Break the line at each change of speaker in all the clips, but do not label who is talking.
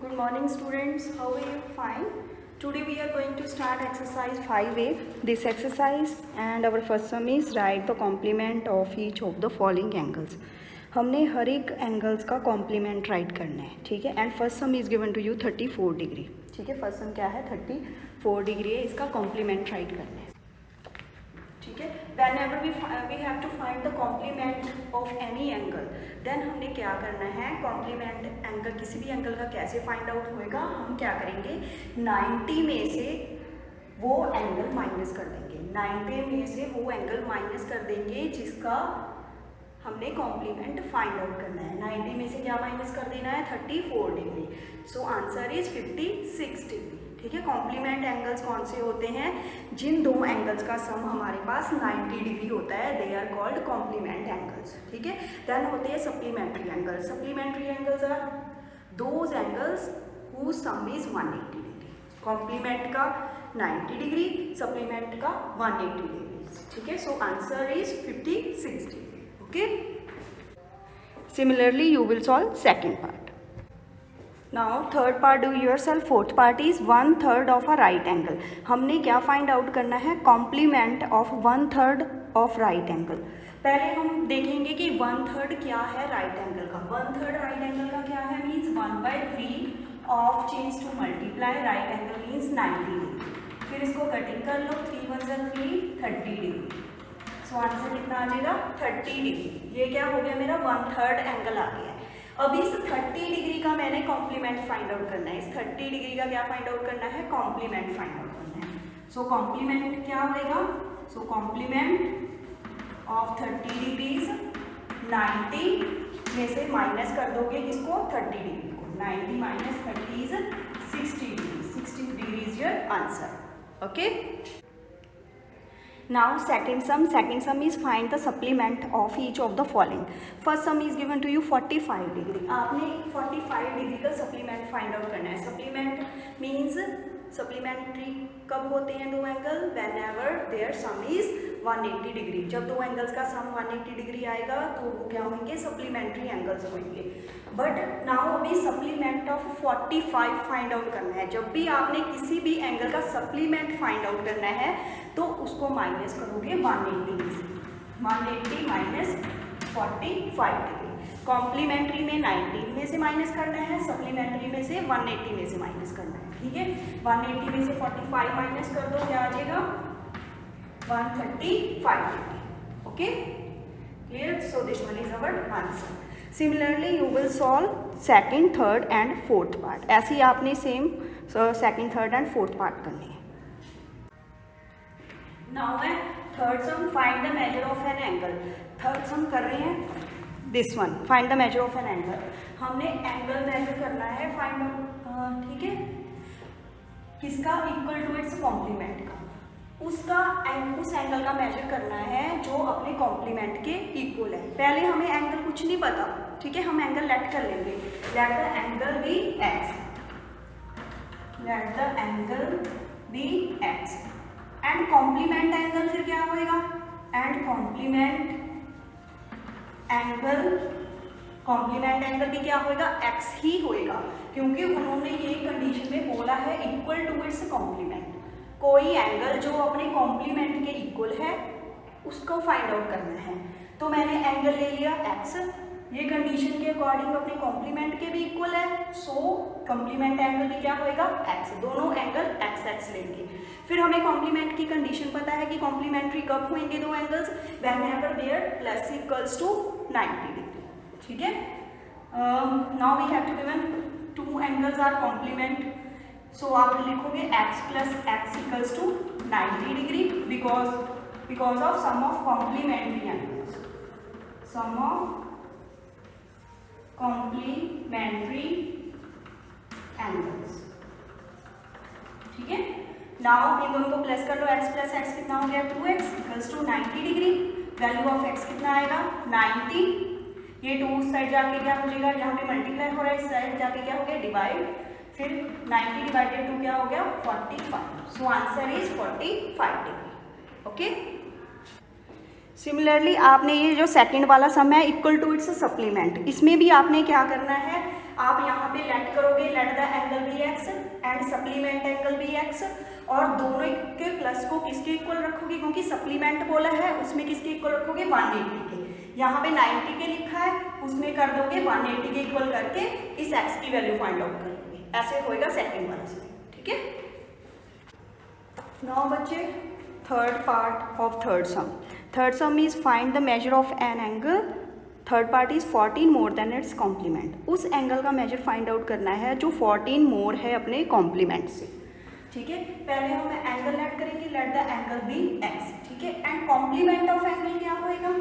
Good morning students, how are you? Fine. Today we are going to start exercise 5A. This exercise and our first sum is write the complement of each of the following angles. हमने हर एक angles का complement right करना है, ठीक है. And first sum is given to you 34 degree, ठीक है. First सम क्या है 34 डिग्री है, इसका कॉम्प्लीमेंट राइट करना है, ठीक है. whenever we have to find the complement of any angle, then हमने क्या करना है, कॉम्प्लीमेंट एंगल किसी भी एंगल का कैसे फाइंड आउट होएगा. हम क्या करेंगे, 90 में से वो एंगल माइनस कर देंगे. 90 में से वो एंगल माइनस कर देंगे जिसका हमने कॉम्प्लीमेंट फाइंड आउट करना है. 90 में से क्या माइनस कर देना है, 34 degree. So answer is 56 degree, ठीक है. कॉम्प्लीमेंट एंगल्स कौन से होते हैं, जिन दो एंगल्स का सम हमारे पास 90 डिग्री होता है, they are called complement angles, ठीक है. देन होते हैं supplementary angles. Supplementary angles are those angles whose sum is 180 degree. Complement का 90 डिग्री, सप्लीमेंट का 180 डिग्री, ठीक है. So answer is 56 degree. Okay. Similarly you will solve second part. Now third part do yourself. Fourth part is 1/3 of a right angle. हमने क्या find out करना है, complement of 1/3 of right angle. पहले हम देखेंगे कि 1/3 क्या है राइट एंगल का. 1/3 राइट एंगल का क्या है, means 1/3 of change to multiply right angle means 90 degree. फिर इसको कटिंग कर लो, 3 1 3 30 डिग्री. सो आंसर कितना आ जाएगा, 30 डिग्री. ये क्या हो गया, मेरा 1/3 एंगल आ गया है. अब इस 30 डिग्री का मैंने कॉम्प्लीमेंट फाइंड आउट करना है. इस 30 डिग्री का क्या फाइंड आउट करना है, कॉम्प्लीमेंट फाइंड आउट करना है. सो कॉम्प्लीमेंट क्या होगा, सो कॉम्प्लीमेंट ऑफ 30 डिग्रीज 90 में से माइनस कर दोगे किसको, 30 डिग्री को. 90 minus 30 is 60 degree. 60 degree is your answer. Okay. Now second sum is find the supplement of each of the following. First sum is given to you 45 degree. आपने 45 degree का supplement find out करना है. Supplement means supplementary कब होते हैं दो angle, whenever their sum is 180 degree. जब दो एंगल्स का सम 180 डिग्री आएगा तो वो क्या होंगे, सप्लीमेंट्री एंगल्स होंगे. बट नाउ अभी सप्लीमेंट ऑफ 45 फाइंड आउट करना है. जब भी आपने किसी भी एंगल का सप्लीमेंट फाइंड आउट करना है तो उसको माइनस करोगे 180 में से. 180 माइनस 45 डिग्री. कॉम्प्लीमेंट्री में 90 में से माइनस करना है, सप्लीमेंट्री में से 180 में से माइनस करना है, ठीक है. 180 में से 45 माइनस कर दो, क्या आ जाएगा, 135 degree. Okay, clear. So this one is our answer. Similarly you will solve second, third and fourth part. ऐसे ही आपने same second, third and fourth part करनी है. नाउ है third some, find the measure of an angle. Third सम कर रहे हैं this one, find the measure of an angle. हमने angle measure करना है फाइंड आउट, ठीक है, किसका, इक्वल टू इट्स कॉम्प्लीमेंट का. उसका उस एंगल का मेजर करना है जो अपने कॉम्प्लीमेंट के इक्वल है. पहले हमें एंगल कुछ नहीं पता, ठीक है. हम एंगल लेट कर लेंगे. Let the angle be X. Let the angle be X. And complement angle फिर क्या होएगा, एंड कॉम्प्लीमेंट एंगल भी क्या होएगा, एक्स ही होएगा, क्योंकि उन्होंने ये कंडीशन में बोला है इक्वल टू इट्स कॉम्प्लीमेंट. कोई एंगल जो अपने कॉम्प्लीमेंट के इक्वल है उसको फाइंड आउट करना है. तो मैंने एंगल ले लिया एक्स, ये कंडीशन के अकॉर्डिंग अपने कॉम्प्लीमेंट के भी इक्वल है. सो कॉम्प्लीमेंट एंगल भी क्या होएगा, एक्स. दोनों एंगल एक्स एक्स लेंगे. फिर हमें कॉम्प्लीमेंट की कंडीशन पता है कि कॉम्प्लीमेंट्री कब होंगे दो angles, whenever their plus equals to 90 degree, ठीक है. Now we have to given two angles are complement. So आप लिखोगे x plus X equals to 90 degree because of sum of complementary angles. Sum of complementary angles, ठीक है. Now इन दोनों को plus कर लो. x प्लस एक्स कितना हो गया, 2x equals to 90 degree. Value of x कितना आएगा, 90. ये 2 उस साइड जाके क्या हो जाएगा, यहाँ पे मल्टीप्लाई हो रहा है, इस साइड जाके क्या हो गया, डिवाइड. फिर 90 डिवाइडेड 2 क्या हो गया, 45. सो answer is 45 degree. Okay. Similarly आपने ये जो सेकंड वाला सम है इक्वल टू इट्स सप्लीमेंट, इसमें भी आपने क्या करना है, आप यहाँ पे लेट करोगे, let the angle be X and supplement angle be X, और दोनों के प्लस को किसके इक्वल रखोगे, क्योंकि सप्लीमेंट बोला है उसमें किसके इक्वल रखोगे, 180 के। यहाँ पे 90 के लिखा है, उसमें कर दोगे 180 के इक्वल करके इस एक्स की वैल्यू फाइंड आउट कर लोगे। ऐसे होएगा सेकंड वाला इसमें, ठीक है। नाउ बच्चे third part of third sum. Third sum is find the measure of an angle, third part is 14 more than its complement. उस एंगल का मेजर फाइंड आउट करना है जो 14 मोर है अपने कॉम्प्लीमेंट से, ठीक है। पहले हम एंगल लेट करेंगे, let the angle be X, ठीक है। एंड कॉम्प्लीमेंट ऑफ एंगल क्या होएगा,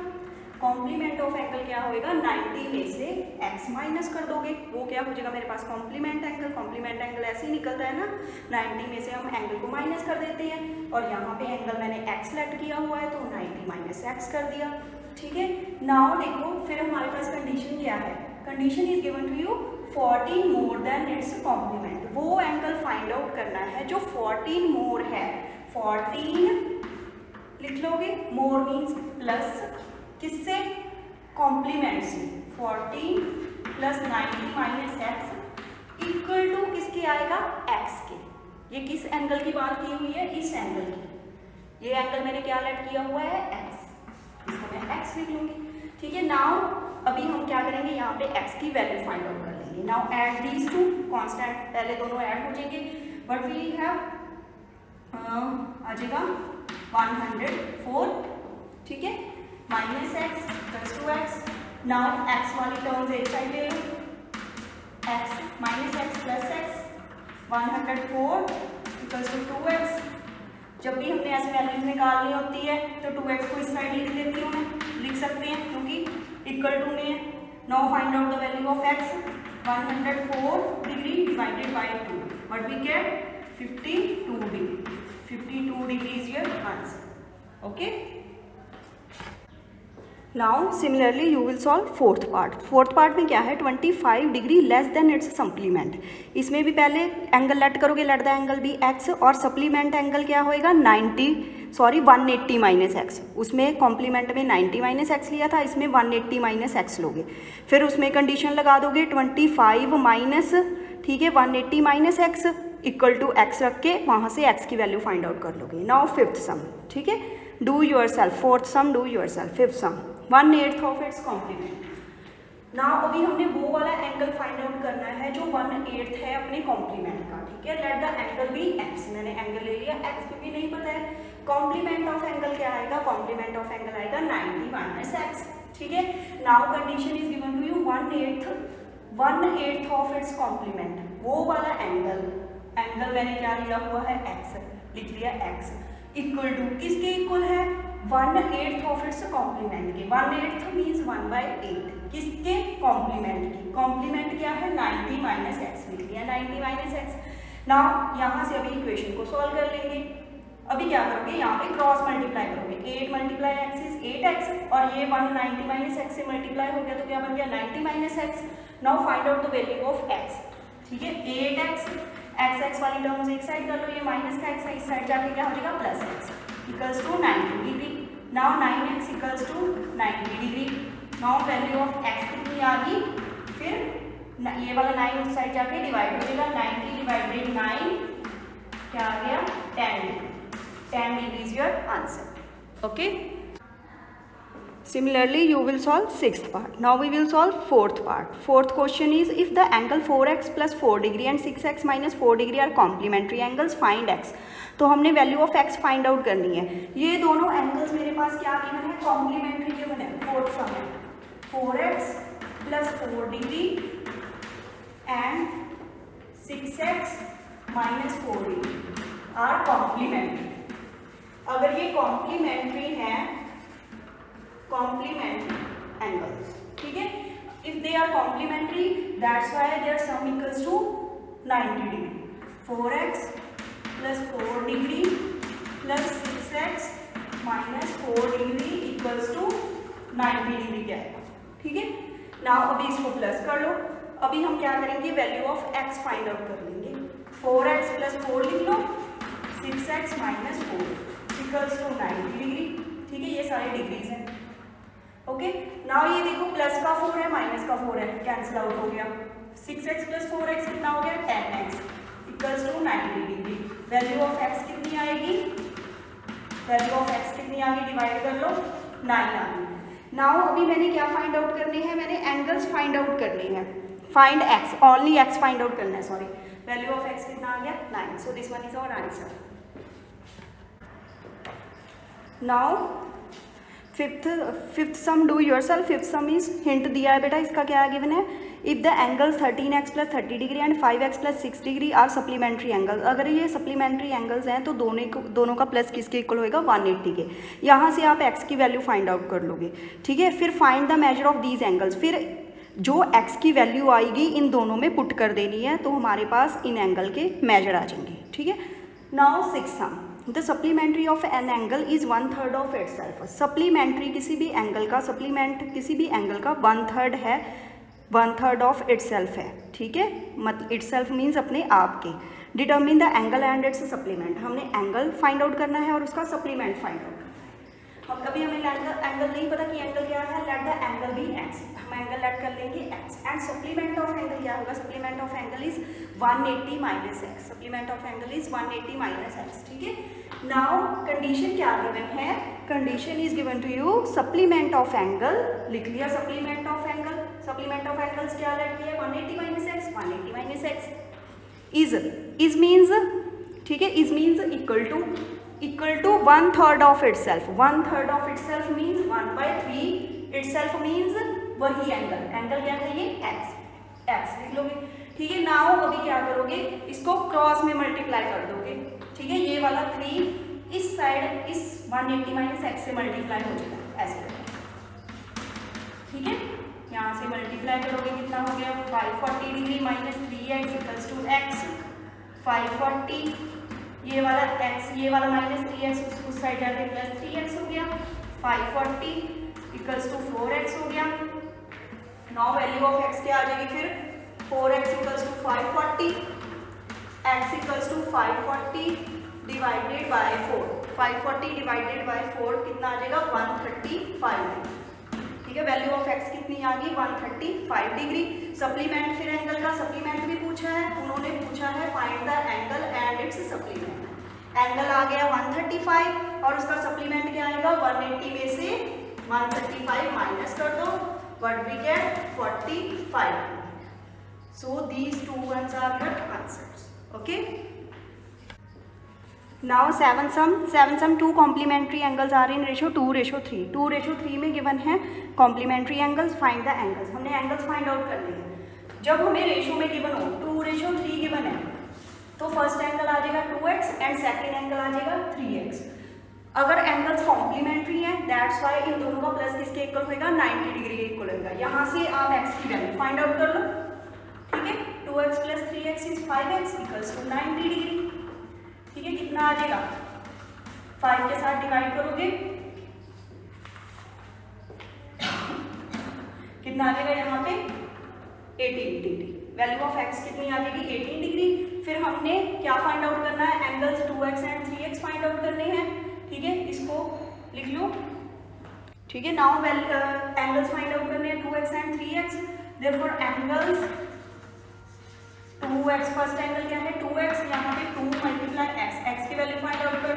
कॉम्प्लीमेंट ऑफ एंगल क्या होएगा, 90 में से x माइनस कर दोगे, वो क्या हो जाएगा मेरे पास कॉम्प्लीमेंट एंगल। कॉम्प्लीमेंट एंगल ऐसे ही निकलता है ना, 90 में से हम एंगल को माइनस कर देते हैं, और यहाँ पे एंगल मैंने x लेट किया हुआ है तो 90 माइनस x कर दिया, ठीक है। नाउ देखो फिर हमारे पास कंडीशन क्या है, condition is given to you 14 more than its complement. वो एंगल फाइंड आउट करना है जो 14 मोर है, 14 लिख लोगे, मोर मीन्स प्लस किससे, कॉम्प्लीमेंट से, 14 plus 90 minus X equal to किसके आएगा, एक्स के। ये किस एंगल की बात की हुई है, इस एंगल की। ये एंगल मैंने क्या लेट किया हुआ है, एक्स, इसको मैं एक्स लिख लूंगी, ठीक है। नाउ अभी हम क्या करेंगे, यहाँ पे एक्स की वैल्यू फाइंड आउट कर लेंगे। Now add these two constant, पहले दोनों ऐड हो जाएंगे, बट वी हैव आ जाएगा 104, ठीक है, minus X plus 2x। Now X वाली टर्म्स एक साइड ले लो, X minus X plus X, 104 equals to 2x। जब भी हमने ऐसे वैल्यूज निकालनी होती है तो 2x को इस साइड लिख देती हूँ मैं, लिख सकते हैं क्योंकि इक्वल टू में है। Now find out the value of x, 104 degree divided by 2, what we get 52 degree. 52 degree is your answer, okay. Now similarly you will solve fourth part. Fourth part में क्या है, 25 degree less than its supplement. इसमें भी पहले angle let करोगे, let the angle be X, और supplement angle क्या होएगा 180 माइनस एक्स। उसमें कॉम्प्लीमेंट में 90 माइनस एक्स लिया था, इसमें 180 माइनस एक्स लोगे, फिर उसमें कंडीशन लगा दोगे 25 माइनस, ठीक है, 180 minus X equal to X रख के वहाँ से एक्स की वैल्यू फाइंड आउट कर लोगे। नाउ फिफ्थ सम, ठीक है, do yourself. Fourth sum do yourself. Fifth sum 1/8 of its complement. Now अभी हमने वो वाला एंगल फाइंड आउट करना है जो 1/8 है अपने कॉम्प्लीमेंट का, ठीक है। Let the angle be X, मैंने एंगल ले लिया एक्स क्योंकि नहीं पता है। कॉम्प्लीमेंट ऑफ एंगल क्या आएगा, कॉम्प्लीमेंट ऑफ एंगल आएगा 90 माइनस एक्स, ठीक है। Now condition is given to you 1/8 of its complement. वो वाला एंगल मैंने क्या लिया हुआ है, एक्स लिख लिया, एक्स इक्वल टू किसके इक्वल है, 1/8 ऑफ इट्स कॉम्प्लीमेंट के। 1/8 मीन्स 1/8 किसके, कॉम्प्लीमेंट की। कॉम्प्लीमेंट क्या है, 90 माइनस एक्स लिख लिया, 90 माइनस एक्स। नाउ यहाँ से अभी इक्वेशन को सॉल्व कर लेंगे। अभी क्या करोगे, यहाँ पे क्रॉस मल्टीप्लाई करोगे, 8 मल्टीप्लाई एक्स इज 8x, और ये 190 माइनस एक्स से मल्टीप्लाई हो गया तो क्या बन गया 90 minus x. Now find out the value of x, ठीक है। 8x, x वाली टर्म्स एक साइड कर लो, ये माइनस का एक्स इस साइड जाके क्या हो जाएगा plus X equals to 90 degree. Now 9x equals to 90 degree. Now value of x कितनी आ गई, फिर ये वाला 9 उस साइड जाके डिवाइड हो जाएगा, 90 डिवाइडेड 9 क्या आ गया 10 degree. 10 degree is your answer, okay. Similarly, you will solve sixth part. Now we will solve fourth part. Fourth question is, if the angle 4x plus 4 degree and 6x minus 4 degree are complementary angles, find x. तो हमने value of x find out करनी है। ये दोनों angles मेरे पास क्या given है, complementary given है। फोर्थ सम है 4x plus 4 degree and 6x minus 4 degree are complementary. अगर ये कॉम्प्लीमेंट्री है, complement angles, ठीक है। if they are complementary, that's why their sum equals to 90 degree. 4x plus 4 degree plus 6x minus 4 degree equals to 90 degree क्या है, ठीक है। Now अभी इसको प्लस कर लो। अभी हम क्या करेंगे, value of x find out कर लेंगे। 4x plus 4 लिख लो, 6x minus 4 equals to 90 degree, ठीक है। ये सारे डिग्रीज हैं, ओके। नाउ ये देखो प्लस का 4 है, माइनस का 4 है, कैंसिल आउट हो गया। 6x प्लस 4x कितना हो गया 10x equals to 90 degree. Value of x कितनी आएगी, वैल्यू ऑफ x कितनी आ गई, डिवाइड कर लो 9 आ गई। नाउ अभी मैंने क्या फाइंड आउट करने हैं, मैंने एंगल्स फाइंड आउट करने हैं। Find x, only x find out करना है, सॉरी। वैल्यू ऑफ x कितना आ गया 9, so this one is our answer. Now fifth sum do yourself. Fifth sum is hint दिया है बेटा, इसका क्या गिवन है, if the angles 13x plus 30 degree and 5x plus 6 degree are supplementary angles. अगर ये सप्लीमेंट्री एंगल्स हैं तो दोनों का प्लस किसके इक्वल होएगा 180 के। यहाँ से आप x की वैल्यू फाइंड आउट कर लोगे, ठीक है। फिर find the measure of these angles, फिर जो x की वैल्यू आएगी इन दोनों में पुट कर देनी है, तो हमारे पास इन एंगल के मेजर आ जाएंगे, ठीक है। Now six some, the supplementary of an angle is 1/3 of itself. Supplementary किसी भी एंगल का, सप्लीमेंट किसी भी एंगल का 1/3 है, 1/3 ऑफ इटसेल्फ है, ठीक है। मतलब इटसेल्फ मीन्स अपने आप के। Determine the angle and its supplement, हमने एंगल फाइंड आउट करना है और उसका सप्लीमेंट फाइंड आउट करना है। अब कभी हमें एंगल नहीं पता कि एंगल क्या है, let the angle be x, हम एंगल लेट कर लेंगे x and supplement of angle क्या होगा, supplement of angle is 180 minus x, supplement of angle is 180 minus x, ठीक है। नाउ कंडीशन क्या गिवन है, condition is given to you supplement of angle, लिख लिया supplement of angle. Supplement of angles क्या let किया 180 minus x, 180 minus x is means, ठीक है, is means equal to 1/3 of itself. 1/3 of itself means 1/3 itself means वही angle, angle क्या है ये x लिख लोगे, ठीक है। नाउ अभी क्या करोगे, इसको क्रॉस में मल्टीप्लाई कर दोगे, ठीक है। ये वाला 3 इस साइड इस 180 माइनस x से मल्टीप्लाई हो जाएगा, ऐसे, ठीक है। यहाँ से मल्टीप्लाई करोगे कितना हो गया 540 degree minus 3x equals to x, 540 ये वाला x, ये वाला माइनस 3x उस साइड जाके प्लस 3x हो गया, 540 इक्वल्स टू 4x हो गया। नाउ वैल्यू ऑफ x क्या आ जाएगी फिर 4x equals to 540, x equals to 540 divided by 4, 540 divided by 4 कितना आ जाएगा 135, ठीक है। वैल्यू ऑफ x कितनी आ गई 135 डिग्री। सप्लीमेंट फिर एंगल का सप्लीमेंट भी पूछा है, उन्होंने पूछा है find the angle and its supplement. Angle आ गया 135 और उसका सप्लीमेंट क्या आएगा 180 में से 135 माइनस कर दो, what we get 45। So these two ones are your answers, okay. Now seven sum two complementary angles are in ratio 2:3। 2:3 में गिवन है complementary angles, find the angles. हमने एंगल्स फाइंड आउट करने हैं। जब हमें रेशो में गिवन हो 2:3 given है तो फर्स्ट एंगल आ जाएगा 2x एंड सेकेंड एंगल आ जाएगा 3x। अगर एंगल्स कॉम्प्लीमेंट्री है दैट्स वाई इन दोनों का प्लस किसके इक्वल होगा 90 डिग्री के इक्वल होगा। यहाँ से आप x की वैल्यू फाइंड आउट कर लो, ठीक है। 2x plus 3x is 5x equals to 90 degree, ठीक है। कितना आ जाएगा 5 के साथ डिवाइड करोगे कितना आ जाएगा यहाँ पे 18 डिग्री। वैल्यू ऑफ x कितनी आ जाएगी 18 डिग्री। फिर हमने क्या फाइंड आउट करना है, angles 2x and 3x find out करने हैं, ठीक है। इसको लिख लो, ठीक है। नाउ एंगल्स फाइंड आउट करने हैं 2x and 3x, therefore angles 2x, first angle क्या है 2x, यहाँ पे 2 मल्टीप्लाई x की वैल्यू फाइंड आउट कर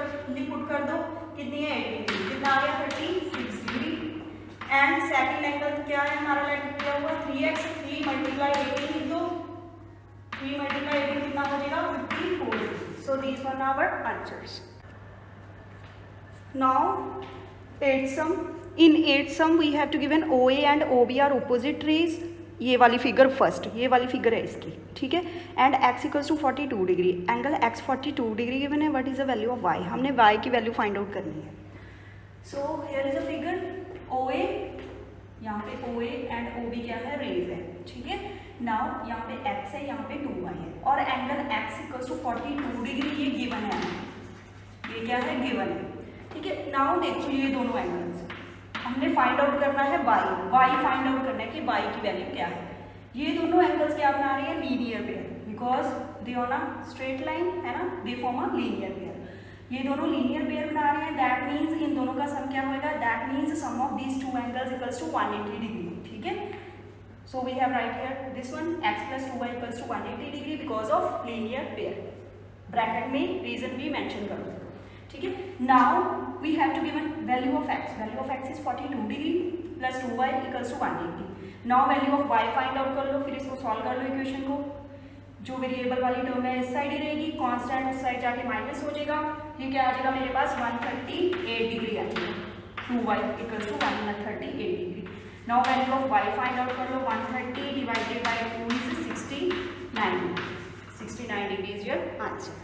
पुट कर दो, कितनी है 18 डिग्री, कितना आ गया 36 डिग्री। एंड सेकंड एंगल क्या है हमारा लेट किया हुआ 3x, 3 मल्टीप्लाई 18 लिख दो, 3 मल्टीप्लाई 18 कितना हो जाएगा 54 degree. So these one our answers. Now eight sum, in eight sum we have to given OA and OB are opposite rays. ये वाली फिगर फर्स्ट, ये वाली फिगर है इसकी, ठीक है। And x equals to 42 degree, angle x 42 degree given है। What is the value of y, हमने y की वैल्यू फाइंड आउट करनी है। So here is a figure OA, यहाँ पे OA एंड OB क्या है रेज है, ठीक है। नाउ यहाँ पे x है, यहाँ पे 2y है और angle x equals to 42 degree ये गिवन है, ये क्या है गिवन है, ठीक है। नाउ देखिए ये दोनों एंगल्स हमने फाइंड आउट करना है y फाइंड आउट करना है कि y की वैल्यू क्या है। ये दोनों एंगल्स क्या बना रही है linear pair, because they on a straight line है ना, दे फॉर्म अ लीनियर पेयर। ये दोनों लीनियर पेयर बना रहे हैं, दैट मीन्स इन दोनों का सम क्या होगा, that means sum of these two angles equals to 180 degree, ठीक है। So we have right here this one x plus 2y equals to 180 degree because of linear pair. Bracket में reason भी mention करो, ठीक है। Now we have to given value of x is 42 degree plus 2y equals to 180। Now value of y find out कर लो, फिर इसको solve कर लो इक्वेशन को। जो वेरिएबल वाली टर्म है इस साइड ही रहेगी, कांस्टेंट उस साइड जाके माइनस हो जाएगा। ये क्या आ जाएगा मेरे पास 138 डिग्री आ जाएगा, 2y equals to 138 degree. Now value of y find out कर लो, 130 divided by 2 is 69 degree is your answer.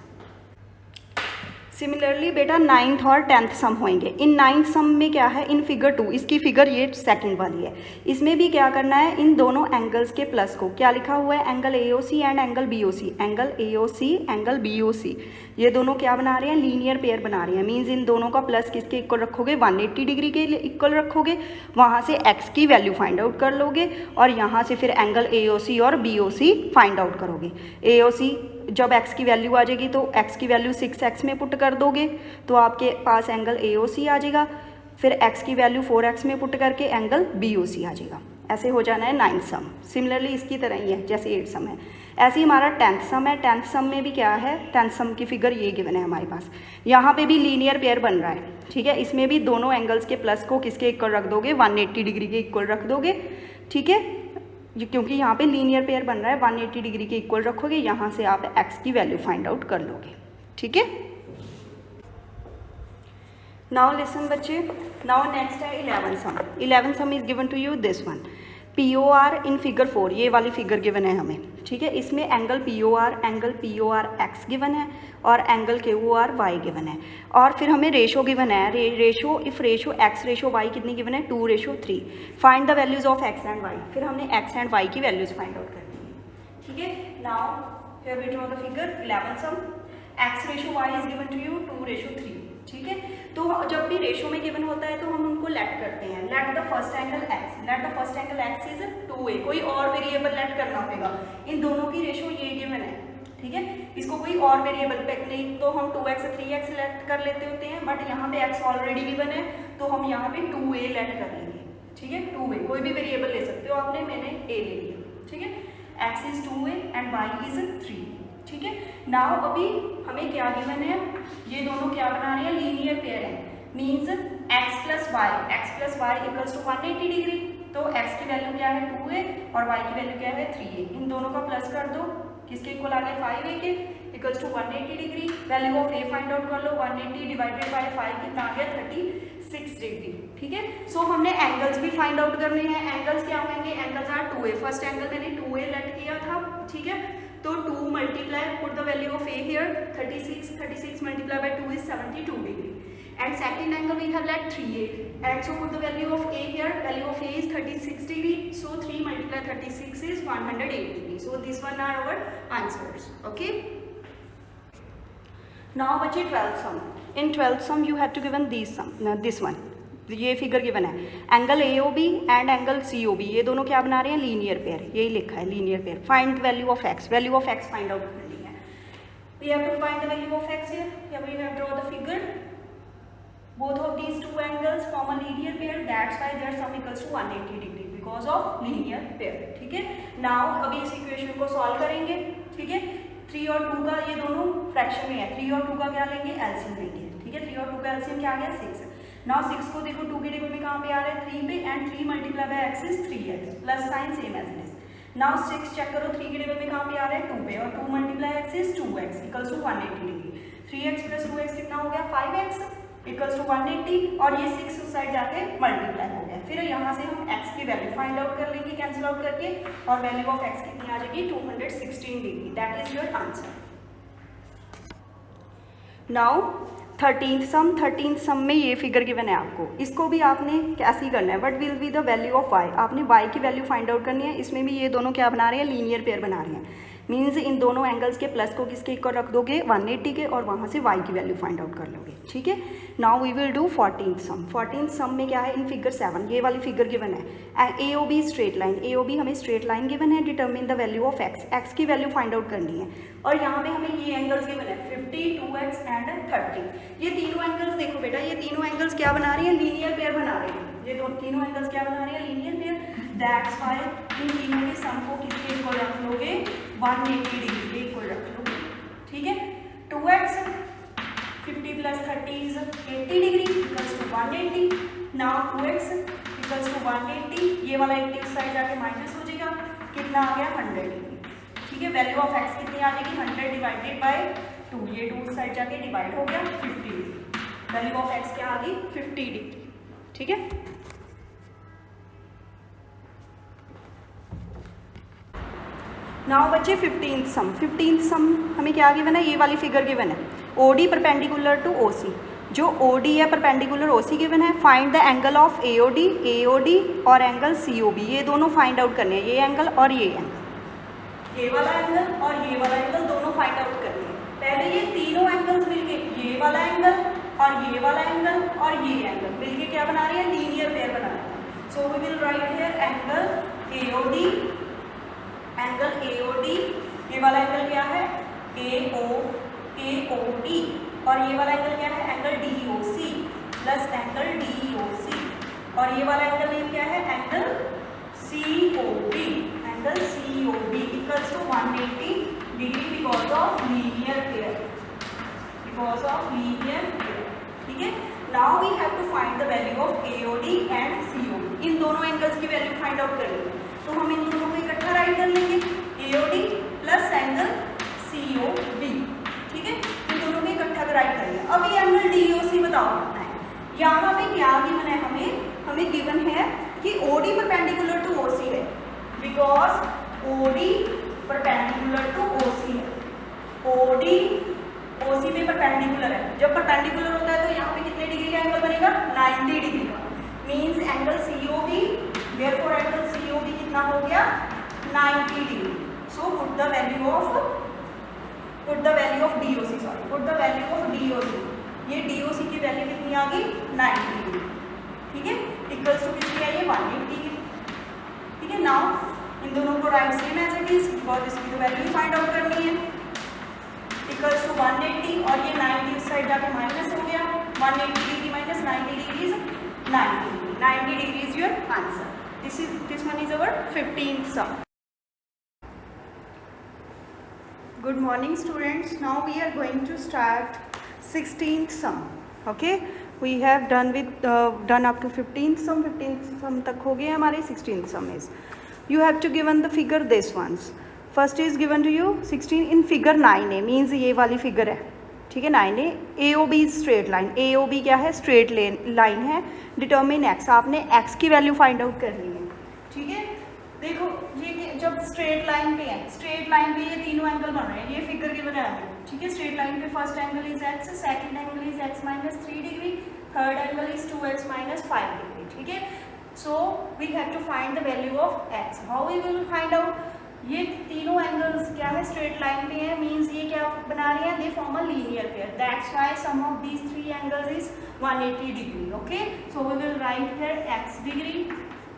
Similarly बेटा 9th और 10th सम होंगे। इन 9th सम में क्या है, इन फिगर 2, इसकी फिगर ये सेकंड वाली है, इसमें भी क्या करना है, इन दोनों एंगल्स के प्लस को क्या लिखा हुआ है, angle AOC and angle BOC, angle AOC angle BOC, ये दोनों क्या बना रहे हैं, लीनियर पेयर बना रहे हैं। मीन्स इन दोनों का प्लस किसके इक्वल रखोगे, 180 डिग्री के इक्वल रखोगे, वहाँ से x की वैल्यू फाइंड आउट कर लोगे और यहाँ से फिर एंगल AOC और BOC फाइंड आउट करोगे। AOC जब x की वैल्यू आ जाएगी तो x की वैल्यू 6x में पुट कर दोगे तो आपके पास एंगल AOC आ जाएगा, फिर x की वैल्यू 4x में पुट करके एंगल BOC आ जाएगा। ऐसे हो जाना है 9th सम। सिमिलरली इसकी तरह ही है जैसे 8th सम है, ऐसे ही हमारा 10th सम है। 10th सम में भी क्या है, 10th सम की फिगर ये गिवन है हमारे पास। यहाँ पे भी लीनियर पेयर बन रहा है, ठीक है। इसमें भी दोनों एंगल्स के प्लस को किसके इक्वल रख दोगे, 180 डिग्री के इक्वल रख दोगे, ठीक है। क्योंकि यहाँ पे लीनियर पेयर बन रहा है, 180 डिग्री के इक्वल रखोगे, यहाँ से आप x की वैल्यू फाइंड आउट कर लोगे, ठीक है। नाउ लिसन बच्चे, नाउ नेक्स्ट है 11th sum. 11th sum is given to you this one, POR in figure 4, ये वाली फिगर गिवन है हमें, ठीक है। इसमें एंगल POR x गिवन है और एंगल QOR y गिवन है, और फिर हमें रेशो गिवन है, ratio if ratio x ratio y कितनी गिवन है, 2:3। Find the values of x and y, फिर हमने x एंड y की वैल्यूज फाइंड आउट करनी है, ठीक है। Now here we draw the figure 11th sum, x ratio y is given to you 2:3, ठीक है। तो जब भी रेशो में गिवन होता है तो हम उनको लेट करते हैं, let the first angle x is 2a, कोई और वेरिएबल लेट करना होगा। इन दोनों की रेशो ये गिवन है, ठीक है। इसको कोई और वेरिएबल पे नहीं तो हम 2x 3x लेट कर लेते होते हैं, बट यहाँ पे x ऑलरेडी गिवन है तो हम यहाँ पे 2a लेट कर लेंगे, ठीक है। 2a कोई भी वेरिएबल ले सकते हो आपने, मैंने a ले लिया, ठीक है। x is 2a and y is 3, ठीक है। नाउ अभी हमें क्या गिवन है, ये दोनों क्या बना रहे हैं, लीनियर पेयर है। Means x plus y equals to 180 degree, तो x की वैल्यू क्या है 2a और y की वैल्यू क्या है 3a। इन दोनों का प्लस कर दो, किसके इक्वल आ गया 5a के, equals to 180 degree. Value of a find out कर लो, 180 डिवाइडेड बाय 5 कितना आ गया 36 डिग्री, ठीक है। सो हमने एंगल्स भी फाइंड आउट करने हैं। एंगल्स क्या होंगे, angles are 2a, first angle मैंने 2a लेट किया था, ठीक है। तो 2 multiply, put the value of a here, 36 multiply by 2 is 72 degree, and second angle we have let 3a, and so put the value of a here, value of a is 36 degree, so 3 multiply 36 is 108 degree. So this one are our answers, okay. Now बच्चे 12th sum, in 12th sum you have to given these sum, this one, ये figure given है, angle AOB and angle COB, ये दोनों क्या बना रहे हैं, linear pair, यही लिखा है linear pair. Find value of x find out करनी है। We have to find the value of x here, here we have draw the figure, both of these two angles form a linear pair, that's why their sum equals to 180 degree because of linear pair, ठीक है। Now अभी इस equation को solve करेंगे, ठीक है। 3 और 2 का ये दोनों फ्रैक्शन में है, 3 और 2 का क्या लेंगे, एलसीएम लेंगे, ठीक है। 3 और 2 का एलसीएम क्या आ गया 6। नाउ 6 को देखो 2 के टेबल में कहाँ पे आ रहा है 3 पे, and 3 multiply by x is 3x, plus sign same as it is. Now 6 check करो 3 के टेबल में कहाँ पे आ रहा है 2 पे, और 2 multiply x is 2x equals to 180 degree. 3x plus 2x कितना हो गया 5x इक्वल्स टू 180, और ये 6 उस साइड जाके मल्टीप्लाई हो गया। फिर यहाँ से हम x की वैल्यू फाइंड आउट कर लेंगे कैंसिल आउट करके, और वैल्यू ऑफ x कितनी आ जाएगी 216 degree, that is your answer. Now 13th सम में ये फिगर गिवन है आपको, इसको भी आपने कैसे ही करना है, what will be the value of y, आपने y की वैल्यू फाइंड आउट करनी है। इसमें भी ये दोनों क्या बना रहे हैं, लीनियर पेयर बना रहे हैं। मीन्स इन दोनों एंगल्स के प्लस को किसके इक्वल रख दोगे 180 के, और वहाँ से y की वैल्यू फाइंड आउट कर लोगे, ठीक है। Now we will do 14th sum में क्या है, इन फिगर 7 ये वाली फिगर गिवन है, AOB स्ट्रेट लाइन, AOB हमें स्ट्रेट लाइन गिवन है। Determine the value of x की वैल्यू फाइंड आउट करनी है, और यहाँ पे हमें ये एंगल्स गिवन है 50, 2x एंड 30। ये तीनों एंगल्स देखो बेटा, ये तीनों एंगल्स क्या बना रही है, लीनियर पेयर बना रहे हैं। ये तीनों एंगल्स क्या बना रही है, लीनियर पेयर। दैट्स वाई इन तीनों के सम को किसके इक्वल रख लोगे, 180 डिग्री के इक्वल रख लोगे, ठीक है। 2x 50 + 30 is 80 degree equals to 180। Now 2x equals to 180, ये वाला 80 उस साइड जाके माइनस हो जाएगा, कितना आ गया 100 डिग्री, ठीक है। वैल्यू ऑफ x कितनी आ जाएगी 100 डिवाइडेड बाय 2, ये 2 उस साइड जाके डिवाइड हो गया 50 डिग्री, वैल्यू ऑफ x क्या आ गई 50 डिग्री, ठीक है। नाउ बच्चे 15th सम हमें क्या गिवन है, ये वाली फिगर गिवन है, OD परपेंडिकुलर टू OC, जो OD है परपेंडिकुलर OC गिवन है। Find the angle of AOD और एंगल COB, ये दोनों फाइंड आउट करने हैं, ये एंगल और ये एंगल, ये वाला एंगल और ये वाला एंगल दोनों फाइंड आउट करने हैं। पहले ये तीनों एंगल्स मिलके, ये वाला एंगल और ये वाला एंगल और ये एंगल मिलके क्या बना रही है, लीनियर पेयर बना रही है। So we will write here angle AOD, ये वाला एंगल क्या है AOD, और ये वाला एंगल क्या है angle DOC plus angle DOC, और ये वाला एंगल नेम क्या है angle COB equals to 180 degree because of linear pair, ठीक है। Now we have to find the value of AOD and COB, इन दोनों एंगल्स की वैल्यू फाइंड आउट करनी है, तो हम इन दोनों को इकट्ठा राइट कर लेंगे, AOD प्लस एंगल COB, ठीक है, इन दोनों को इकट्ठा राइट करेंगे। अब ये एंगल DOC बताओ कितना है, यहाँ पे क्या गिवन है हमें गिवन है कि OD परपेंडिकुलर टू OC है, because OD perpendicular to OC है, OD OC में परपेंडिकुलर है, जब परपेंडिकुलर होता है तो यहाँ पे कितने डिग्री का एंगल बनेगा 90 डिग्री का, means angle COB, therefore angle COB कितना हो गया 90 degree. So put the value of DOC, ये DOC की वैल्यू कितनी आ गई 90 डिग्री, ठीक है, इक्वल्स टू कितनी आई है 180 की, ठीक है। नाउ इन दोनों को write same as it is, because इसकी तो वैल्यू फाइंड आउट करनी है, इक्वल्स टू 180 और ये 90 उस साइड जाके माइनस हो गया, 180 degree minus 90 degree is 90 degree is your answer. This one is our 15th sum. Good morning students. Now we are going to start 16th sum. Okay, we have done up to 15th sum. 15th sum तक हो गए हमारे, 16th sum is you have to given the figure this ones. First is given to you 16 in figure 9a, means ये वाली figure है, ठीक है 9a, AOB straight line, AOB क्या है स्ट्रेट लाइन है, डिटर्मिन x, आपने x की वैल्यू फाइंड आउट करनी है, ठीक है। देखो ये जब स्ट्रेट लाइन पे है, स्ट्रेट लाइन पे ये तीनों एंगल बन रहे हैं, ये फिगर के बना है, ठीक है। स्ट्रेट लाइन पे first angle is x, second angle is x - 3 degree, third angle is 2x - 5 degree, ठीक है। So we have to find the value of x, how we will find out, ये तीनों एंगल्स क्या है straight line पे है, means ये क्या बना रहे हैं, they form a linear pair, that's why sum of these three angles is 180 degree, okay. So we will write here x degree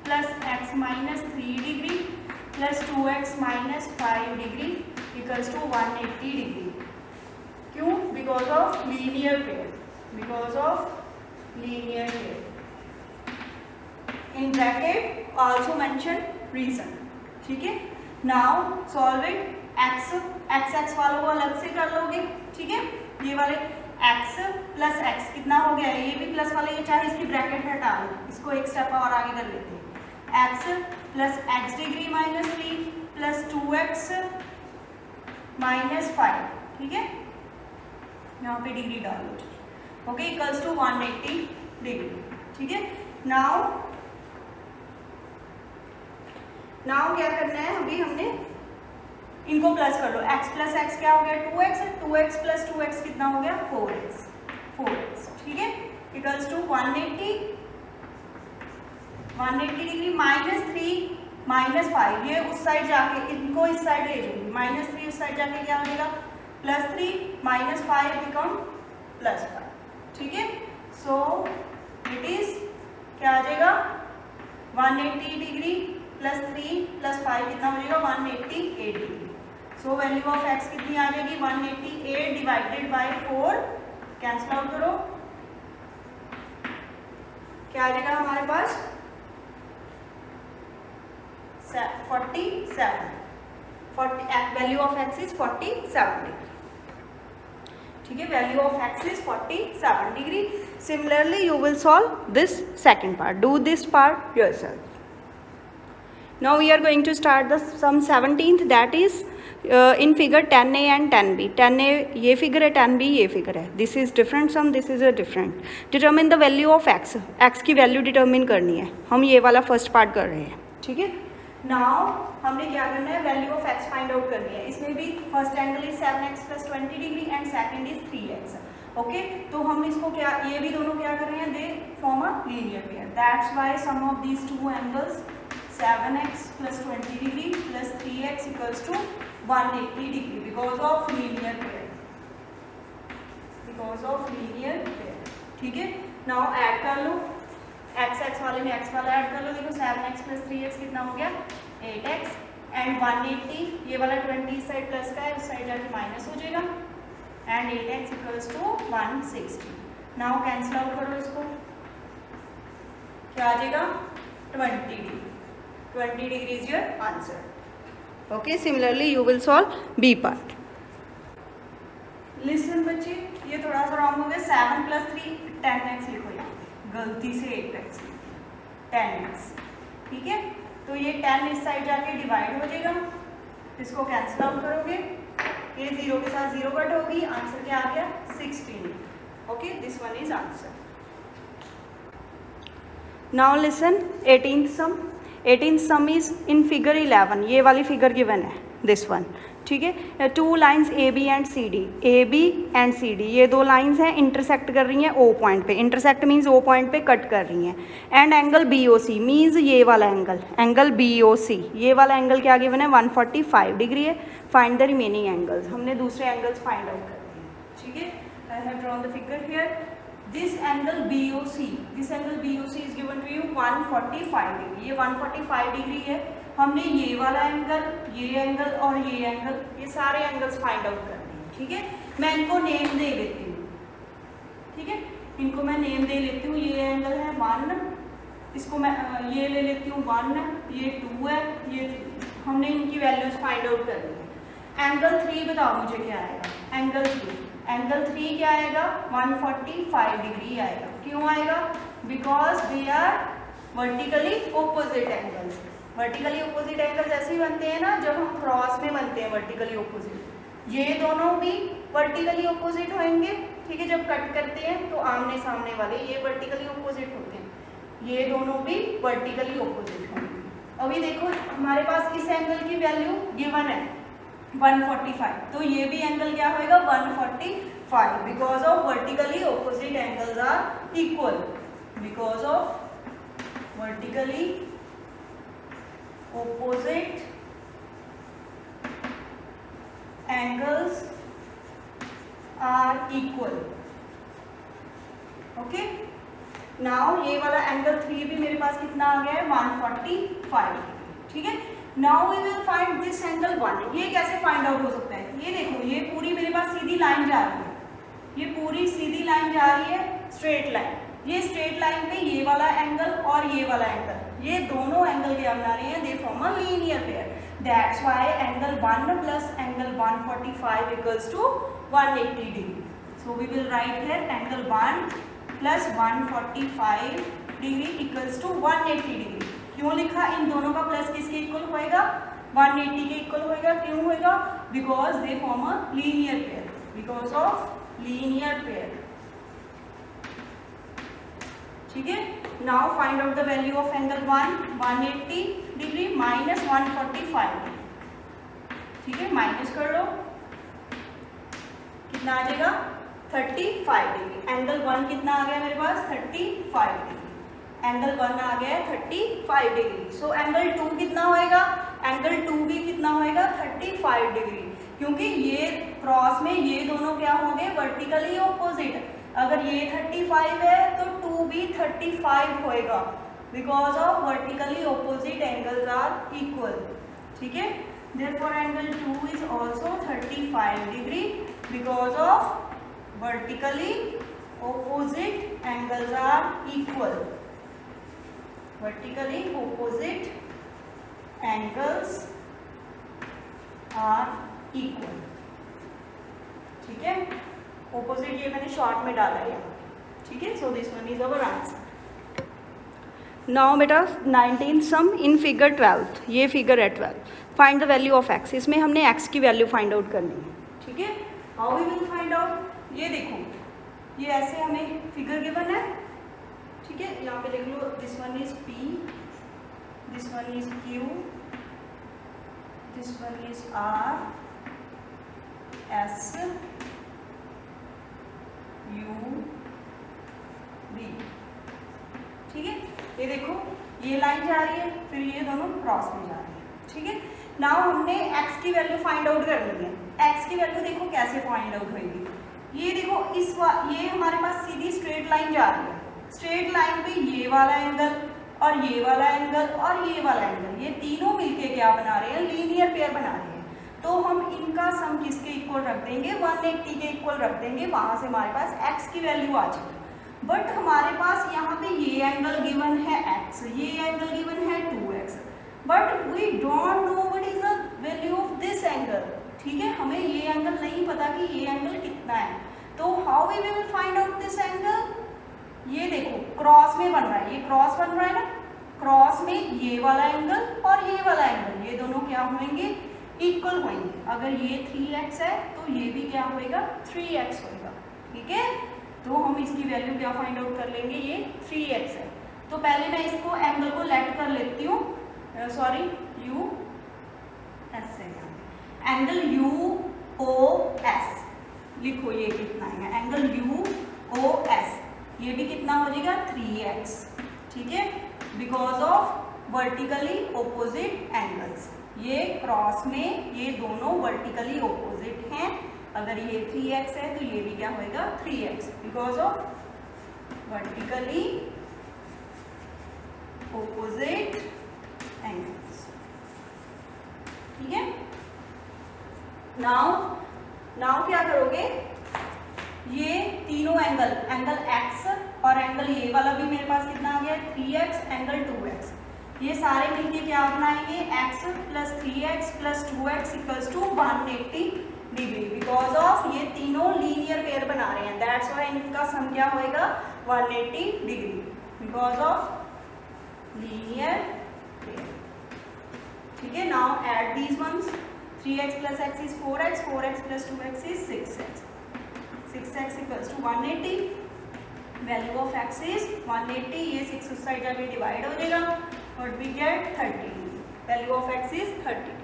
plus x - 3 degree plus 2x - 5 degree equals to 180 degree, क्यों, because of linear pair, in bracket also mention reason, ठीक है। Now solve it, x वालों को अलग से कर लोगे, ठीक है, ये वाले x प्लस x कितना हो गया है, ये भी प्लस वाले, ये चाहे इसकी ब्रैकेट हटा लो, इसको एक स्टेप और आगे कर लेते हैं, x plus x degree - 3 plus 2x - 5, ठीक है, यहाँ पे डिग्री डाल दो, ओके, इक्वल्स टू 180 डिग्री, ठीक है। नाउ क्या करना है, अभी हमने इनको प्लस कर लो, x प्लस x क्या हो गया 2x प्लस 2x कितना हो गया 4x, ठीक है, इक्वल्स टू 180 डिग्री -3 - 5, ये उस साइड जाके इनको इस साइड ले जाएंगे, -3 उस साइड जाके क्या हो जाएगा +3 - 5 बिकम +5, ठीक है। सो इट इज क्या आ जाएगा 180 डिग्री प्लस 3 प्लस 5 कितना हो जाएगा 188 degree. So value of x कितनी आ जाएगी 188 डिवाइडेड बाय 4, कैंसिल आउट करो, क्या आ जाएगा हमारे पास 47. Value of x is 47 degree. ठीक है, value of x is 47 degree. Similarly you will solve this second part. Do this part yourself. Now we are going to start the sum 17th, that is in figure 10a and 10b. 10a ये figure है, 10b ये figure है. This is different sum, this is a different. Determine the value of x. x की value determine करनी है. हम ये वाला फर्स्ट पार्ट कर रहे हैं. ठीक है. Now हमने क्या करना है, value of x find out करनी है. इसमें भी first angle is 7x + 20 degree and second is 3x. Okay, तो हम इसको क्या, ये भी दोनों क्या कर रहे हैं, they form a linear pair. That's why sum of these two angles 7x + 20 degree + 3x = 180 degree because of linear pair. Because of linear pair. ठीक है. नाउ ऐड कर लो, x वाले में x वाला ऐड कर लो. देखो 7x + 3x कितना हो गया, 8x एंड 180. ये वाला 20 इस साइड प्लस का है, उस साइड जाके माइनस हो जाएगा and 8x = 160. Now cancel out करो इसको, क्या आ जाएगा, 20 degree. 20 degree is your answer. Okay, similarly you will solve B part. Listen बच्चे, ये थोड़ा सा रॉन्ग हो गया. 7 + 3 10x लिखो यहाँ पे, गलती से 8x 10x. ठीक है, तो ये 10 इस साइड जाके डिवाइड हो जाएगा, इसको कैंसिल आउट करोगे, ये 0 के साथ 0 कट होगी. आंसर क्या आ गया, 16. Okay, this one is answer. Now listen 18th sum. 18th sum is in figure 11. ये वाली फिगर गिवन है, दिस वन. ठीक है, 2 lines AB and CD. AB and CD ये 2 लाइन्स हैं, इंटरसेक्ट कर रही हैं O पॉइंट पे. इंटरसेक्ट मीन्स O पॉइंट पे कट कर रही हैं. एंड एंगल BOC मीन्स ये वाला एंगल, एंगल BOC. ये वाला एंगल क्या गिवन है, 145 डिग्री है. Find the remaining angles. हमने दूसरे एंगल्स फाइंड आउट कर दिए. ठीक है, I have drawn the figure here. This angle BOC is given to you 145 degree. ये 145 डिग्री है. हमने ये वाला एंगल, ये एंगल और ये एंगल, ये सारे एंगल्स फाइंड आउट करने हैं. ठीक है, मैं इनको नेम दे लेती हूँ. ठीक है, इनको मैं नेम दे लेती हूँ. ये एंगल है 1, इसको मैं ये ले लेती हूँ 1, ये 2 है, ये 3. हमने इनकी वैल्यूज फाइंड आउट करनी है. एंगल 3 बताओ मुझे क्या आएगा, एंगल 3 क्या आएगा, 145 डिग्री आएगा. क्यों आएगा, because they are vertically opposite angles. Vertically opposite angles ऐसे ही बनते हैं ना, जब हम क्रॉस में बनते हैं वर्टिकली ओपोजिट. ये दोनों भी वर्टिकली ओपोजिट होंगे. ठीक है, जब कट करते हैं तो आमने सामने वाले ये वर्टिकली ओपोजिट होते हैं. ये दोनों भी वर्टिकली ओपोजिट होंगे. अभी देखो हमारे पास इस एंगल की वैल्यू गिवन है 145, तो ये भी एंगल क्या होगा, 145. Because of vertically opposite angles are equal. Because of vertically opposite angles are equal. Okay, now ये वाला एंगल 3 भी मेरे पास कितना आ गया है, 145. ठीक है, now we will find this angle 1. ये कैसे फाइंड आउट हो सकता है, ये देखो, ये पूरी मेरे पास सीधी लाइन जा रही है. ये पूरी सीधी लाइन जा रही है, स्ट्रेट लाइन. ये स्ट्रेट लाइन पे ये वाला एंगल और ये वाला एंगल, ये दोनों एंगल क्या बना रहे हैं, they form a linear pair. That's why angle 1 + angle 145 = 180 degree. So we will write here angle 1 + 145 degree = 180 degree. क्यों लिखा, इन दोनों का प्लस किसके इक्वल होएगा, 180 के इक्वल होएगा. क्यों होएगा, because they form a linear pair. Because of linear pair. ठीक है, now find out the value of angle 1, 180 degree minus 145. ठीक है, माइनस कर लो, कितना आ जाएगा, 35 डिग्री. एंगल 1 कितना आ गया मेरे पास, 35 डिग्री. एंगल 1 आ गया है 35 डिग्री. सो एंगल 2 कितना होएगा, एंगल 2 भी कितना होएगा, 35 डिग्री. क्योंकि ये क्रॉस में ये दोनों क्या होंगे, वर्टिकली ऑपोजिट. अगर ये 35 है तो 2 भी 35 होएगा. Because of vertically opposite angles are equal. ठीक है, therefore angle 2 is also 35 degree because of vertically opposite angles are equal. Vertically opposite angles are equal, ठीक है। ऑपोजिट ये मैंने शॉर्ट में डाला है, ठीक है। So this one is our answer. Now बेटा 19th some in figure 12th, ये फिगर है 12। Find the value of x, इसमें हमने x की वैल्यू फाइंड आउट करनी है, ठीक है। How we will find out, ये देखो ये ऐसे हमें फिगर गिवन है, ठीक है। यहाँ पे देख लो, this one is p, this one is q, this one is r, s, u, v, ठीक है। ये देखो ये लाइन जा रही है, फिर ये दोनों क्रॉस में जा रही है, ठीक है। नाउ हमने x की वैल्यू फाइंड आउट करनी है। x की वैल्यू देखो कैसे फाइंड आउट होगी, ये देखो ये हमारे पास सीधी स्ट्रेट लाइन जा रही है। स्ट्रेट लाइन पे ये वाला एंगल और ये वाला एंगल और ये वाला एंगल, ये तीनों मिलके क्या बना रहे हैं, लीनियर पेयर बना रहे हैं। तो हम इनका सम किसके इक्वल रख देंगे, 180 के इक्वल रख देंगे। वहां से हमारे पास x की वैल्यू आ जाएगी। बट हमारे पास यहाँ पे ये एंगल गिवन है x, ये एंगल गिवन है 2x, but we don't know what is the value of this angle, ठीक है। हमें ये एंगल नहीं पता कि ये एंगल कितना है। तो how we will find out this angle, ये देखो क्रॉस में बन रहा है, ये क्रॉस बन रहा है ना, क्रॉस में ये वाला एंगल और ये वाला एंगल, ये दोनों क्या होंगे, इक्वल होंगे। अगर ये 3x है तो ये भी क्या होएगा, 3x होएगा, ठीक है। तो हम इसकी वैल्यू क्या फाइंड आउट कर लेंगे, ये 3x है। तो पहले मैं इसको एंगल को लेट कर लेती हूँ, सॉरी यू एस है, एंगल यू ओ एस लिखो, ये कितना है एंगल यू ओ एस, ये भी कितना हो जाएगा 3x, ठीक है। Because of vertically opposite angles, ये क्रॉस में ये दोनों वर्टिकली ओपोजिट हैं। अगर ये 3x है तो ये भी क्या होएगा 3x, because of vertically opposite angles, ठीक है। नाउ क्या करोगे, ये तीनों एंगल, एंगल x और एंगल ये वाला भी मेरे पास कितना आ गया 3x, एंगल 2x, ये सारे मिलके क्या बनाएंगे, x plus 3x plus 2x equals to 180 degree. Because of ये तीनों लीनियर पेयर बना रहे हैं, दैट्स व्हाई इनका सम क्या होएगा 180 degree, because of linear pair, ठीक है। Now add these ones, 3x plus x is 4x, 4x plus 2x is 6x, 6x equals to 180, value of x is 180, ये 6 उस साइड जाके डिवाइड हो जाएगा, what we get 30, value of x is 30।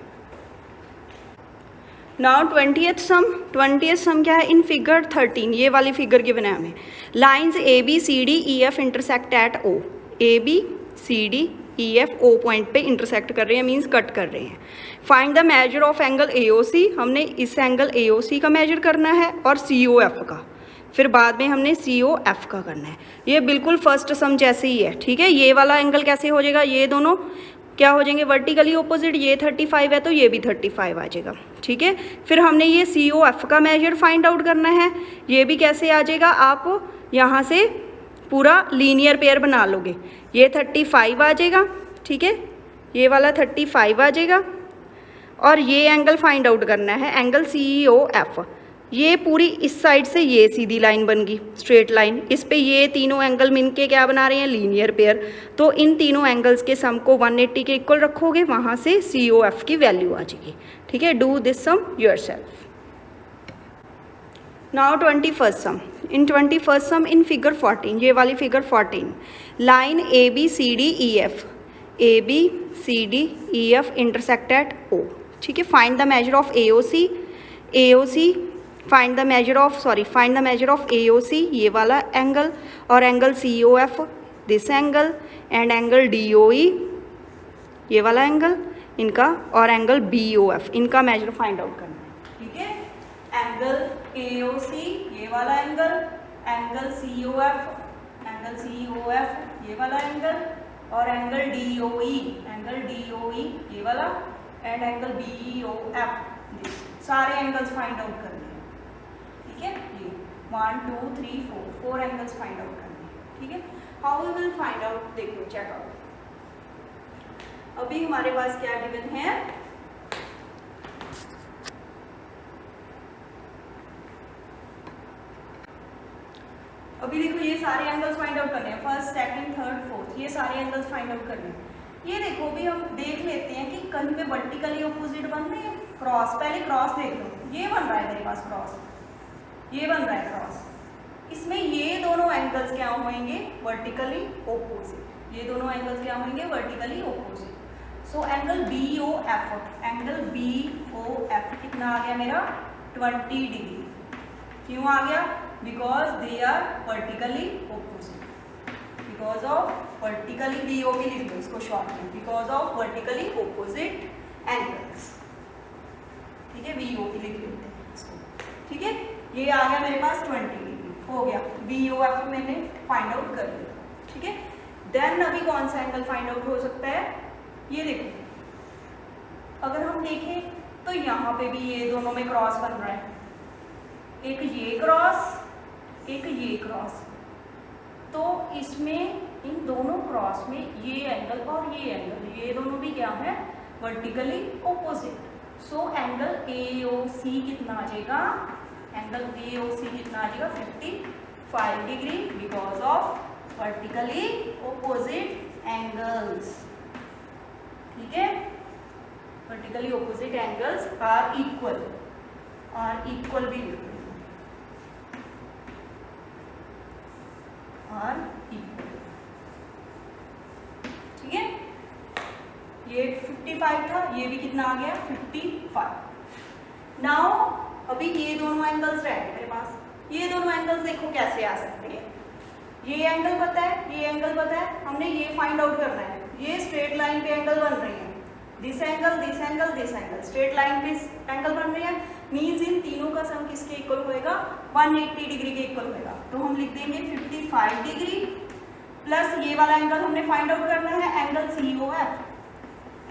Now 20th sum क्या है, in figure 13, ये वाली figure given है हमें। Lines A B C D E F intersect at O, A B C D E F O point पे intersect कर रहे हैं, मीन्स कट कर रहे हैं। Find the measure of angle A O C, हमने इस एंगल ए ओ सी का मेजर करना है और सी ओ एफ का, फिर बाद में हमने सी ओ एफ का करना है। ये बिल्कुल फर्स्ट सम जैसे ही है, ठीक है। ये वाला एंगल कैसे हो जाएगा, ये दोनों क्या हो जाएंगे वर्टिकली ओपोजिट, ये 35 है तो ये भी 35 आ जाएगा, ठीक है। फिर हमने ये सी ओ एफ का मेजर फाइंड आउट करना है, ये भी कैसे आ जाएगा, आप यहाँ से पूरा लीनियर पेयर बना लोगे, ये 35 आ जाएगा, ठीक है, ये वाला 35 आ जाएगा। और ये एंगल फाइंड आउट करना है, एंगल सी ओ एफ, ये पूरी इस साइड से ये सीधी लाइन बन गई, स्ट्रेट लाइन, इस पे ये तीनों एंगल मिलके क्या बना रहे हैं, लीनियर पेयर। तो इन तीनों एंगल्स के सम को 180 के इक्वल रखोगे, वहाँ से सी ओ एफ की वैल्यू आ जाएगी, ठीक है। Do this sum yourself. Now 21st sum, in 21st sum in figure 14, ये वाली figure 14, line A B C D E F, A B C D E F intersect at O, ठीक है। Find the measure of A O C, find the measure of A O C, ये वाला angle, और angle C O F, this angle, and angle D O E, ये वाला angle इनका, और angle B O F, इनका major find out करना है, ठीक है। एंगल ए ओ सी, ये वाला angle, angle C O F, ये वाला एंगल, और एंगल डी ओ ई, ये वाला, and angle B O F, सारे एंगल्स फाइंड आउट करने हैं, ठीक है। ये 1 2 3 4 एंगल्स फाइंड आउट करने हैं, ठीक है। How we will find out, देखो चेक आउट। अभी हमारे पास क्या गिवन है, अभी देखो ये सारे एंगल्स फाइंड आउट करने हैं, फर्स्ट सेकंड थर्ड फोर्थ, ये सारे एंगल्स फाइंड आउट करने हैं। ये देखो भी हम देख लेते हैं कि कहीं पे वर्टिकली ऑपोजिट बन रहे हैं, क्रॉस, पहले क्रॉस देख लो, ये बन रहा है मेरे पास क्रॉस, ये बन रहा है क्रॉस, इसमें ये दोनों एंगल्स क्या होंगे, वर्टिकली ऑपोजिट, ये दोनों एंगल्स क्या होंगे, vertically opposite. So angle BOF, angle BOF कितना आ गया मेरा, 20 डिग्री। क्यों आ गया, because they are vertically opposite, because of vertically, BOP लिख लो इसको शॉर्ट में, because of vertically opposite angles, ठीक है, BOP लिख लेते हैं इसको, ठीक है। ये आ गया मेरे पास 20 डिग्री, हो गया, BOF मैंने फाइंड आउट कर लिया, ठीक है। देन अभी कौन सा एंगल फाइंड आउट हो सकता है, ये देखो, अगर हम देखें तो यहाँ पे भी ये दोनों में क्रॉस बन रहा है, एक ये क्रॉस, एक ये क्रॉस, तो इसमें इन दोनों क्रॉस में ये एंगल और ये एंगल, ये दोनों भी क्या है, vertically opposite. So angle AOC कितना आ जाएगा, एंगल AOC कितना आ जाएगा, 55 degree, because of vertically opposite angles, ठीक है। Vertically opposite angles are equal भी लिख लो, आर इक्वल, ठीक है। ये 55 था, ये भी कितना आ गया, 55। नाउ अभी ये दोनों एंगल्स रह गए मेरे पास, ये दोनों एंगल्स देखो कैसे आ सकते हैं, ये एंगल पता है, ये एंगल पता है, हमने ये फाइंड आउट करना है, ये स्ट्रेट लाइन पे एंगल बन रही है, this angle, this angle, this angle, straight line पे एंगल बन रही है, मीन्स इन तीनों का सम किसके इक्वल होएगा, 180 डिग्री के इक्वल होएगा। तो हम लिख देंगे 55 डिग्री प्लस ये वाला एंगल हमने फाइंड आउट करना है, angle COF,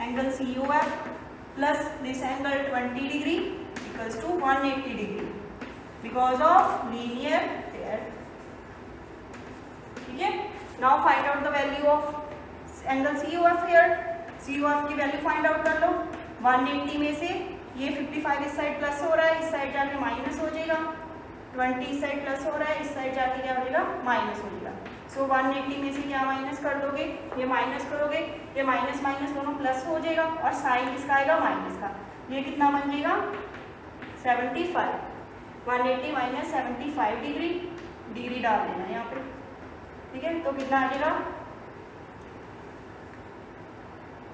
angle COF plus this angle 20 degree equals to 180 degree, because of linear pair, ठीक है। Now find out the value of angle COF here, COF की वैल्यू फाइंड आउट कर लो, 180 में से ये 55 इस साइड प्लस हो रहा है, इस साइड जाके माइनस हो जाएगा, 20 इस साइड प्लस हो रहा है, इस साइड जाके क्या हो जाएगा, माइनस हो जाएगा। सो 180 में से क्या माइनस कर दोगे, ये माइनस करोगे, ये माइनस माइनस दोनों प्लस हो जाएगा, और साइन किसका आएगा, माइनस का, ये कितना बन जाएगा, 75, 180 माइनस 75 डिग्री, डिग्री डाल देना यहाँ पे, ठीक है। तो कितना आ जाएगा,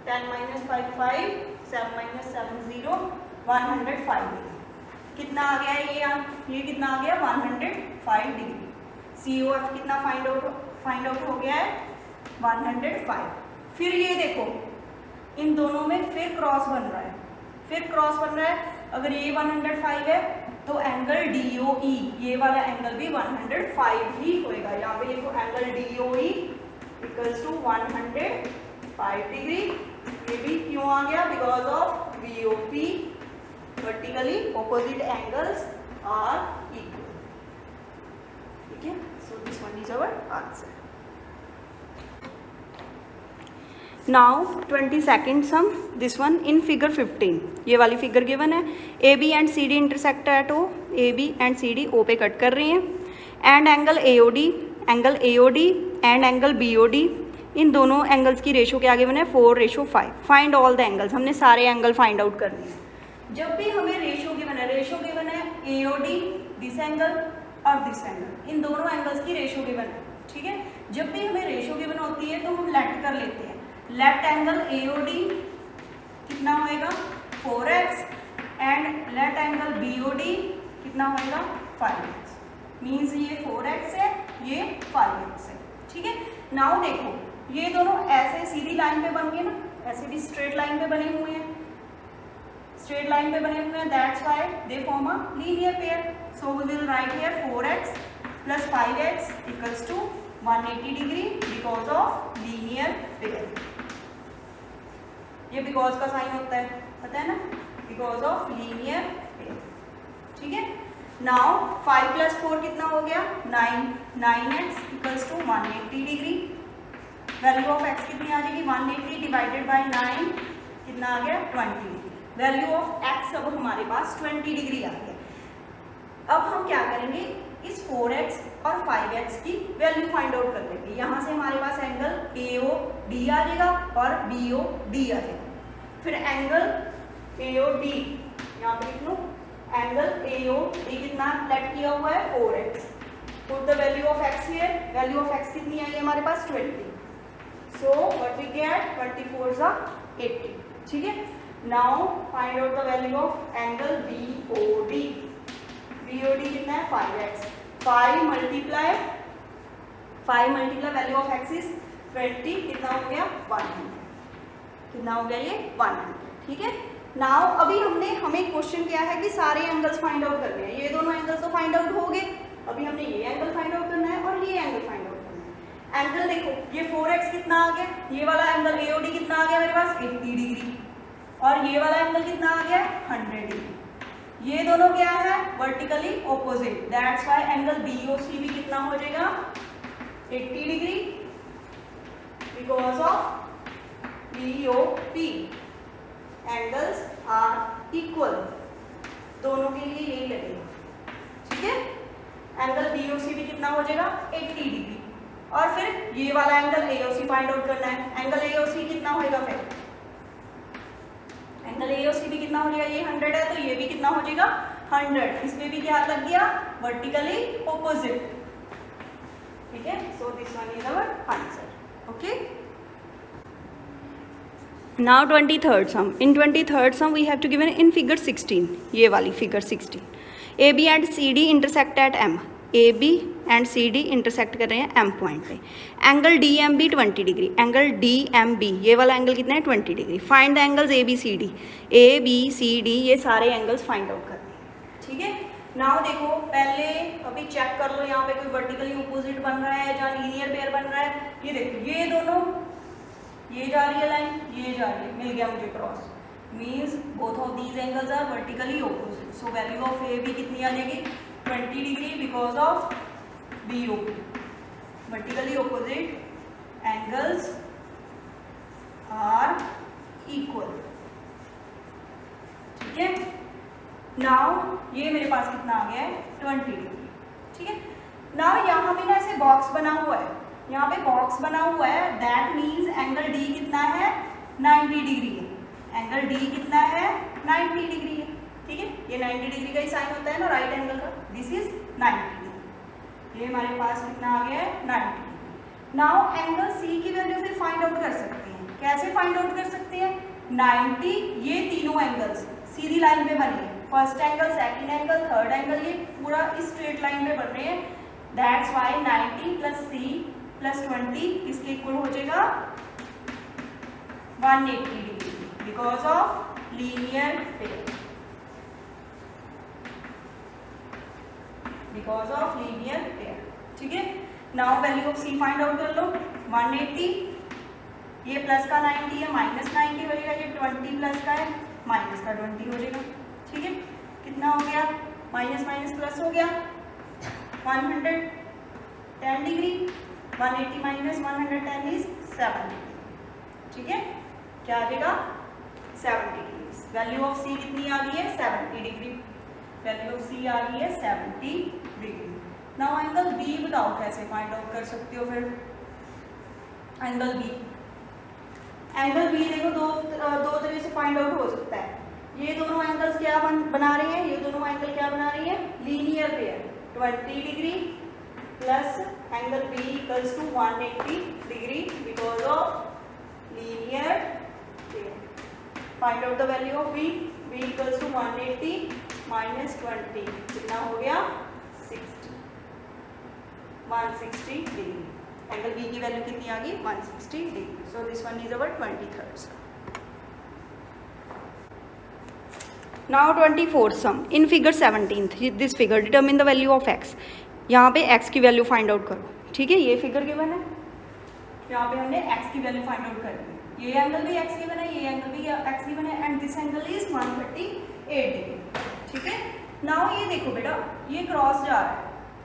10 माइनस 55, 7 माइनस 70, 105 डिग्री, कितना आ गया ये कितना आ गया, 105 डिग्री। COF कितना फाइंड आउट हो गया है, 105। फिर ये देखो इन दोनों में फिर क्रॉस बन रहा है, अगर ये 105 है तो एंगल DOE, ये वाला एंगल भी 105 ही होएगा, यहाँ पे देखो angle DOE equals to 105 degree, ये भी क्यों आ गया, because of BOP, vertically opposite angles are equal, ठीक है। So this one is our answer. Now 22nd sum, this one in figure 15, ये वाली फिगर गिवन है, AB and CD intersect at O, AB and CD O पे cut कर रही हैं, and angle AOD and angle BOD, इन दोनों angles की रेशो क्या गिवन है, 4:5। फाइंड ऑल द एंगल्स, हमने सारे एंगल फाइंड आउट करने हैं। जब भी हमें रेशो गिवन है AOD, दिस एंगल और दिस एंगल, इन दोनों एंगल्स की रेशो गिवन है, ठीक है। जब भी हमें रेशो गिवन होती है तो हम लेफ्ट कर लेते हैं, लेफ्ट एंगल AOD कितना होएगा, 4x, and left angle BOD कितना होएगा, 5x, मीन्स ये 4x है, ये 5x है, ठीक है। नाउ देखो ये दोनों ऐसे सीधी लाइन पे बन गए ना, ऐसे भी स्ट्रेट लाइन पे बने हुए हैं, that's why they form a linear pair. So we will write here 4x plus 5x equals to 180 degree, because of linear pair. ये बिकॉज का साइन होता है, पता है ना, बिकॉज ऑफ लीनियर पेयर, ठीक है। नाउ 5 प्लस 4 कितना हो गया, 9, 9x equals to 180 degree, value of x कितनी आ जाएगी 180 डिवाइडेड बाय 9 कितना आ गया 20 डिग्री। वैल्यू ऑफ एक्स अब हमारे पास 20 डिग्री आ गया। अब हम क्या करेंगे, इस 4x और 5x की वैल्यू फाइंड आउट कर लेंगे। यहाँ से हमारे पास एंगल AOD आ जाएगा और BOD आ जाएगा। फिर एंगल AOD यहाँ पे लिख लो, एंगल AOD कितना लेट किया हुआ है 4x। Put the value of x here, value of x कितनी आई है हमारे पास 20। So what we get 24 = 80। ठीक है, now find out the value of angle BOD। BOD कितना है 5x। 5 multiply value of x is 20, कितना हो गया 100। कितना हो गया ये 100। ठीक है, नाउ अभी हमें क्वेश्चन क्या है कि सारे एंगल्स फाइंड आउट करने हैं। ये दोनों एंगल्स तो फाइंड आउट हो गए, अभी हमने ये एंगल फाइंड आउट करना है और ये एंगल फाइंड आउट करना है। एंगल देखो, ये 4x कितना आ गया, ये वाला एंगल AOD कितना आ गया मेरे पास 80 डिग्री, और ये वाला एंगल कितना आ गया 100 डिग्री। ये दोनों क्या है vertically opposite, that's why angle BOC भी कितना हो जाएगा 80 degree because of BOP angles are equal. दोनों के लिए यही लगेगा। ठीक है, एंगल BOC भी कितना हो जाएगा 80 डिग्री, और फिर ये वाला एंगल AOC फाइंड आउट करना है। एंगल AOC कितना होएगा, फिर एंगल AOC भी कितना हो जाएगा, ये 100 है तो ये भी कितना हो जाएगा 100। इसमें भी क्या लग गया वर्टिकली ऑपोजिट। ठीक है, so this one is our answer. Okay, now 23rd sum. In 23rd sum we have to given in figure 16, ये वाली figure 16, AB and CD intersect at M। AB and CD intersect कर रहे हैं M point पे। Angle DMB 20 degree, angle DMB ये वाला angle कितना है 20 degree. Find the angles ABCD। ABCD ये सारे एंगल्स फाइंड आउट करने हैं। ठीक है, नाउ देखो पहले अभी चेक कर लो यहाँ पे कोई वर्टिकली ऑपोजिट बन रहा है या लीनियर पेयर बन रहा है। ये देखो, ये दोनों, ये जा रही है लाइन, ये जा रही है, मिल गया मुझे cross, means both of these angles are vertically opposite. So value of AB कितनी आ जाएगी 20 degree because of BOP। Vertically opposite angles are equal. ठीक है, नाउ ये मेरे पास कितना आ गया है 20 डिग्री। ठीक है, नाउ यहाँ पे ना ऐसे बॉक्स बना हुआ है, यहाँ पे बॉक्स बना हुआ है, दैट मीन्स एंगल D कितना है 90 डिग्री है। एंगल D कितना है 90 डिग्री है। ठीक है, ये 90 डिग्री का ही साइन होता है ना राइट एंगल का, दिस इज 90 डिग्री। ये हमारे पास कितना आ गया है 90 डिग्री। नाउ एंगल C की वैल्यू फिर फाइंड आउट कर सकते हैं। कैसे फाइंड आउट कर सकते हैं, 90, ये तीनों एंगल्स सीधी लाइन पे बने हैं, first angle, second angle, third angle, ये पूरा इस स्ट्रेट लाइन पे बन रहे हैं। दैट्स व्हाई 90 + C + 20 किसके इक्वल हो जाएगा 180 degree because of linear pair. Because of linear pair. ठीक है, now value of C find out कर लो 180, ये प्लस का 90 है माइनस 90 हो जाएगा, ये 20 प्लस का है माइनस का 20 हो जाएगा। ठीक है, कितना हो गया माइनस माइनस प्लस हो गया 110 डिग्री। 180 minus 110 is 70। ठीक है, क्या आ जाएगा 70 डिग्री। वैल्यू ऑफ C कितनी आ गई है 70 डिग्री। वैल्यू ऑफ C आ गई है 70 डिग्री। नाउ एंगल B बताओ कैसे फाइंड आउट कर सकते हो। फिर एंगल B, एंगल B देखो दो तरह से फाइंड आउट हो सकता है। ये दोनों एंगल्स क्या बना रहे हैं, ये दोनों एंगल क्या बना रही है linear pair. 20 degree plus angle B equals to 180 degree because of linear pair. Find out the value of B। B equals to 180 minus 20 कितना हो गया 60, 160 डिग्री। एंगल B की वैल्यू कितनी आ गई 160 degree. So this one is our 23rd sum. Now 24th sum. In figure 17th, this figure determine the value of x. यहाँ पे x की वैल्यू फाइंड आउट करो। ठीक है, ये फिगर गिवन है, यहाँ पे हमने x की वैल्यू फाइंड आउट कर दी। ये एंगल भी x गिवन है, ये एंगल भी x गिवन है, and this angle is 138 degree. ठीक है, नाउ ये देखो बेटा, ये क्रॉस जा रहा है,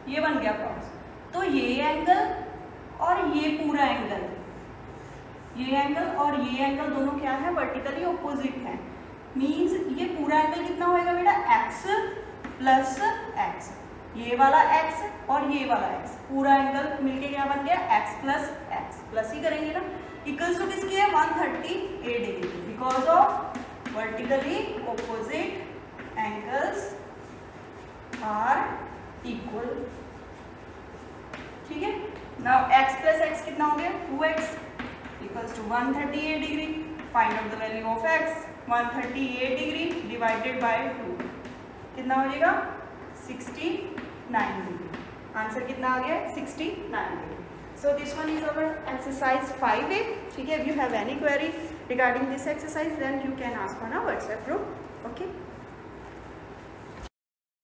ये बन गया क्रॉस, तो ये एंगल और ये पूरा एंगल ये एंगल और ये एंगल दोनों क्या है, वर्टिकली ऑपोजिट है। मीन्स ये पूरा एंगल कितना होएगा बेटा, x प्लस x, ये वाला x और ये वाला x, पूरा एंगल मिलके क्या बन गया, x प्लस ही करेंगे ना, इक्वल्स टू किसकी है, 138 degree, because of vertically opposite angles are equal. ठीक है, नाउ x प्लस x कितना हो गया, 2x equals to 138 degree. Find out the value of x, 138 degree divided by 2 कितना हो जाएगा, 69 डिग्री। आंसर कितना आ गया, 69 degree. So this one is our exercise 5A। ठीक है, if you have any query regarding this exercise then you can ask on our WhatsApp group. Okay.